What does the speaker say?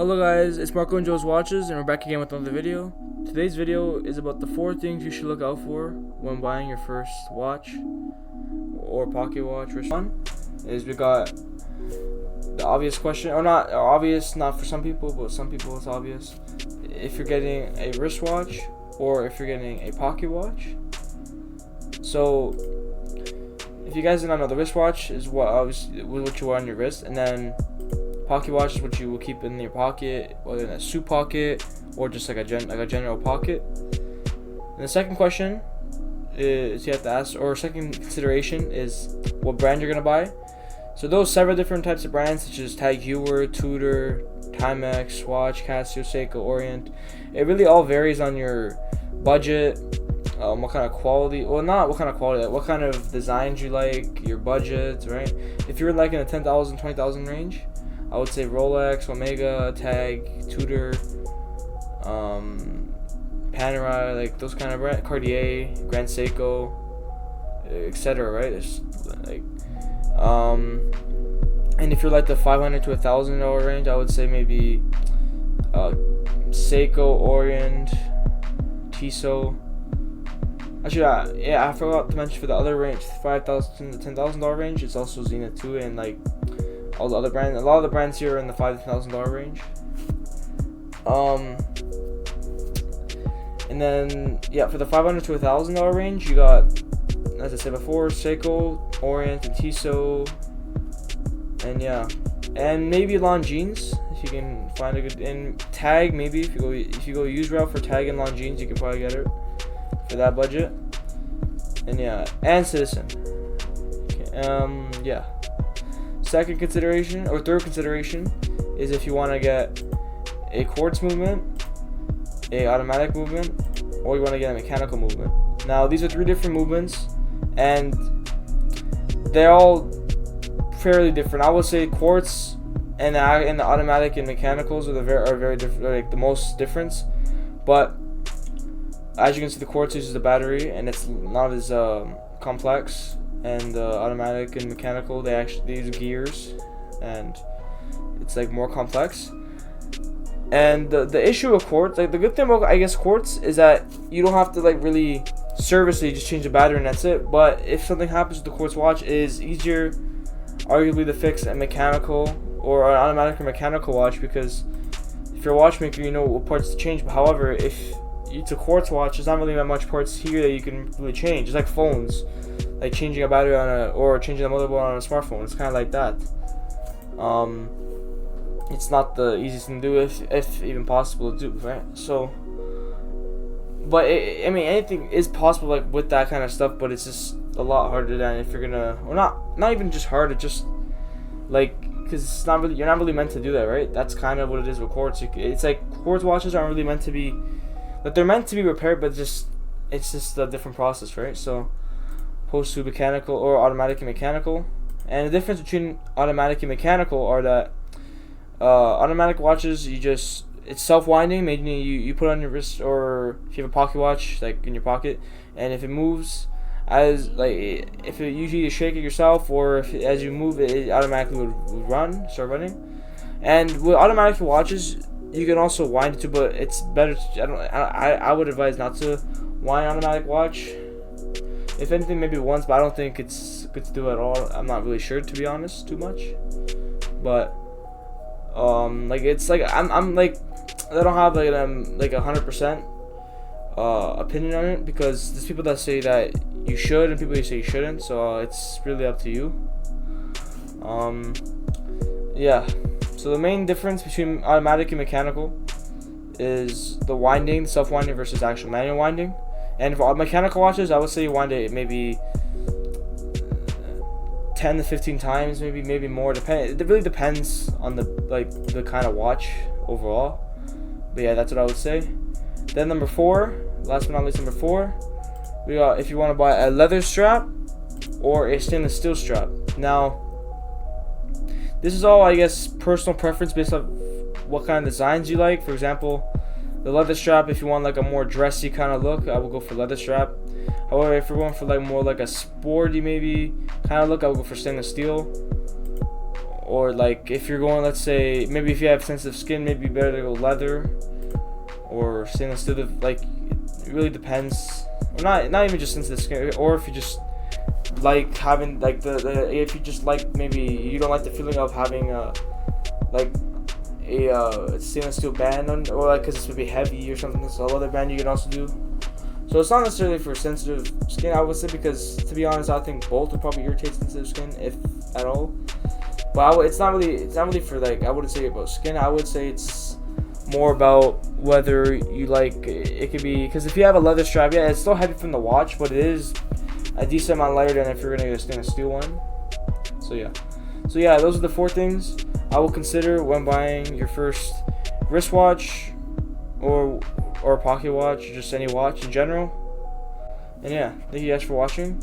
Hello guys, it's Marco and Joe's Watches, and we're back again with another video. Today's video is about the 4 things you should look out for when buying your first watch or pocket watch. One is we got the obvious question, or not obvious, not for some people, but some people it's obvious. If you're getting a wristwatch or if you're getting a pocket watch. So if you guys did not know, the wristwatch is what you wear on your wrist, and then pocket watch is what you will keep in your pocket, whether in a suit pocket or just like a general pocket. And the second question is you have to ask, or second consideration is what brand you're gonna buy. So those several different types of brands such as Tag Heuer, Tudor, Timex, Swatch, Casio, Seiko, Orient. It really all varies on your budget, what kind of quality, well not what kind of quality, like what kind of designs you like, your budget, right? If you're like in the 10,000, 20,000 range, I would say Rolex, Omega, Tag, Tudor, Panerai, like those kind of brands, Cartier, Grand Seiko, etc. Right? It's like, and if you're like the $500 to $1,000 range, I would say maybe Seiko, Orient, Tissot. Actually, yeah, I forgot to mention for the other range, $5,000 to $10,000 range, it's also Zenith too, and like all the other brands. A lot of the brands here are in the $5,000 to $10,000 range. And then yeah, for the $500 to $1,000 range, you got, as I said before, Seiko, Orient, and Tissot, and yeah, and maybe Longines if you can find a good. And Tag, maybe if you go use route for Tag and Longines, you can probably get it for that budget. And yeah, and Citizen. Okay, yeah. Second consideration, or third consideration, is if you want to get a quartz movement, a automatic movement, or you want to get a mechanical movement. Now these are 3 different movements, and they're all fairly different. I would say quartz and the automatic and mechanicals are very different, like the most difference. But as you can see, the quartz uses the battery, and it's not as complex. And automatic and mechanical, they use gears, and it's like more complex. And the issue with quartz, like the good thing about, I guess, quartz is that you don't have to like really service it, you just change the battery and that's it. But if something happens with the quartz watch, it is easier arguably to fix a mechanical or an automatic or mechanical watch, because if you're a watchmaker, you know what parts to change. But however, if it's a quartz watch, there's not really that much parts here that you can really change. It's like phones, like changing a battery or changing the motherboard on a smartphone. It's kind of like that. It's not the easiest thing to do, if even possible to do, right? So, but I mean, anything is possible, like with that kind of stuff, but it's just a lot harder than if you're gonna, or not even just harder, just like, because it's not really, you're not really meant to do that, right? That's kind of what it is with quartz. It's like quartz watches aren't really meant to be, but they're meant to be repaired, but it's just a different process, right? So, opposed to mechanical or automatic and mechanical. And the difference between automatic and mechanical are that automatic watches, it's self-winding, meaning you put it on your wrist, or if you have a pocket watch like in your pocket, and if it moves, if you shake it yourself, or as you move it, it automatically would start running. And with automatic watches, you can also wind it too, but it's better I would advise not to wind an automatic watch. If anything, maybe once, but I don't think it's good to do at all. I'm not really sure, to be honest, too much. But like it's like I'm like, I don't have like 100% opinion on it, because there's people that say that you should and people that say you shouldn't. So it's really up to you. Yeah. So the main difference between automatic and mechanical is the winding, self-winding versus actual manual winding. And for mechanical watches, I would say you wind it maybe 10 to 15 times, maybe more. It really depends on the kind of watch overall. But yeah, that's what I would say. Then number 4, last but not least, number 4, we got if you want to buy a leather strap or a stainless steel strap. Now, this is all, I guess, personal preference based on what kind of designs you like. For example, the leather strap, if you want like a more dressy kind of look, I would go for leather strap. However, if you're going for like more like a sporty maybe kind of look, I would go for stainless steel. or like if you're going, let's say maybe if you have sensitive skin, maybe better to go leather or stainless steel. Like it really depends. Or not even just sensitive skin, or if you just like having like the if you just like, maybe you don't like the feeling of having like a stainless steel band on, or like because it's gonna be heavy or something. So a leather band you can also do. So it's not necessarily for sensitive skin, I would say, because to be honest, I think both would probably irritate sensitive skin, if at all. But it's not really for, like, I wouldn't say about skin. I would say it's more about whether you like it. Could be because if you have a leather strap, yeah, it's still heavy from the watch, but it is a decent amount lighter than if you're gonna get a stainless steel one. So yeah, those are the 4 things I will consider when buying your first wristwatch or pocket watch, or just any watch in general. And yeah, thank you guys for watching.